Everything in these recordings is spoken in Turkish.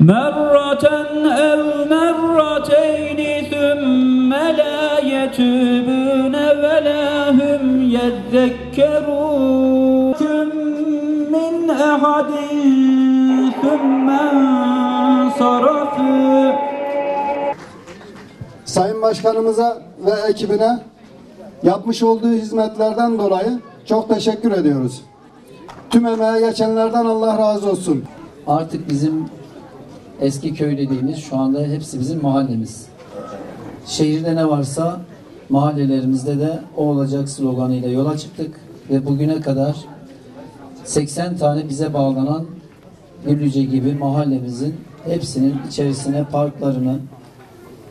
مرة أو مرتين ثم لا يتوبون ولا هم يذكرون من أحد ثم انصرفوا. Sayın Başkanımıza ve ekibine yapmış olduğu hizmetlerden dolayı çok teşekkür ediyoruz. Tüm emeğe geçenlerden Allah razı olsun. Artık bizim eski köy dediğimiz şu anda hepsi bizim mahallemiz. Şehirde ne varsa mahallelerimizde de o olacak sloganıyla yola çıktık ve bugüne kadar 80 tane bize bağlanan Güllüce gibi mahallemizin hepsinin içerisine parklarını,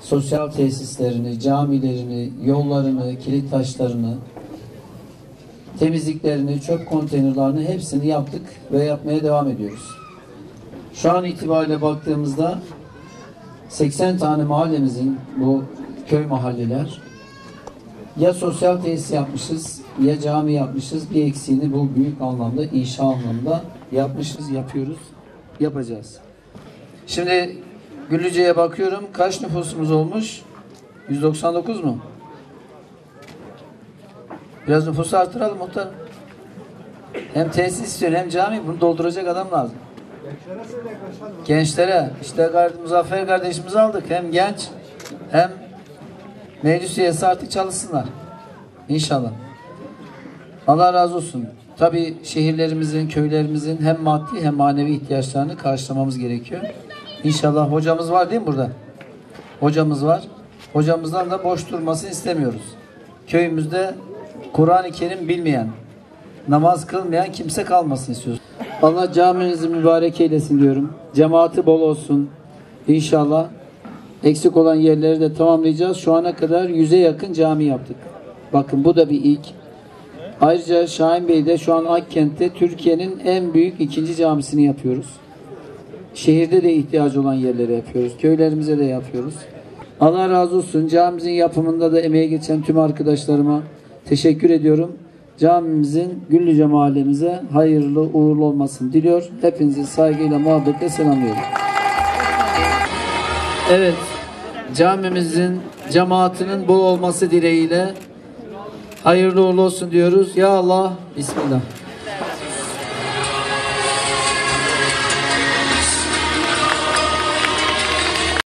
sosyal tesislerini, camilerini, yollarını, kilit taşlarını, temizliklerini, çöp konteynerlerini hepsini yaptık ve yapmaya devam ediyoruz. Şu an itibariyle baktığımızda 80 tane mahallemizin, bu köy mahalleler, ya sosyal tesis yapmışız ya cami yapmışız. Bir eksiğini bu büyük anlamda, inşa anlamda yapmışız, yapıyoruz, yapacağız. Şimdi Güllüce'ye bakıyorum. Kaç nüfusumuz olmuş? 199 mu? Biraz nüfusu artıralım muhtarım. Hem tesis istiyor hem cami. Bunu dolduracak adam lazım. Gençlere. İşte Muzaffer kardeşimizi aldık. Hem genç hem meclis üyesi artık çalışsınlar. İnşallah. Allah razı olsun. Tabii şehirlerimizin, köylerimizin hem maddi hem manevi ihtiyaçlarını karşılamamız gerekiyor. İnşallah hocamız var değil mi burada? Hocamız var. Hocamızdan da boş durmasını istemiyoruz. Köyümüzde Kur'an-ı Kerim bilmeyen, namaz kılmayan kimse kalmasın istiyoruz. Allah caminizi mübarek eylesin diyorum. Cemaati bol olsun. İnşallah eksik olan yerleri de tamamlayacağız. Şu ana kadar 100'e yakın cami yaptık. Bakın bu da bir ilk. Ayrıca Şahin Bey'de şu an Akkent'te Türkiye'nin en büyük 2. camisini yapıyoruz. Şehirde de ihtiyacı olan yerlere yapıyoruz. Köylerimize de yapıyoruz. Allah razı olsun. Camimizin yapımında da emeği geçen tüm arkadaşlarıma teşekkür ediyorum. Camimizin Güllüce mahallemize hayırlı uğurlu olmasını diliyor. Hepinizi saygıyla, muhabbetle selamlıyorum. Evet, camimizin, cemaatinin bol olması dileğiyle hayırlı uğurlu olsun diyoruz. Ya Allah, Bismillah.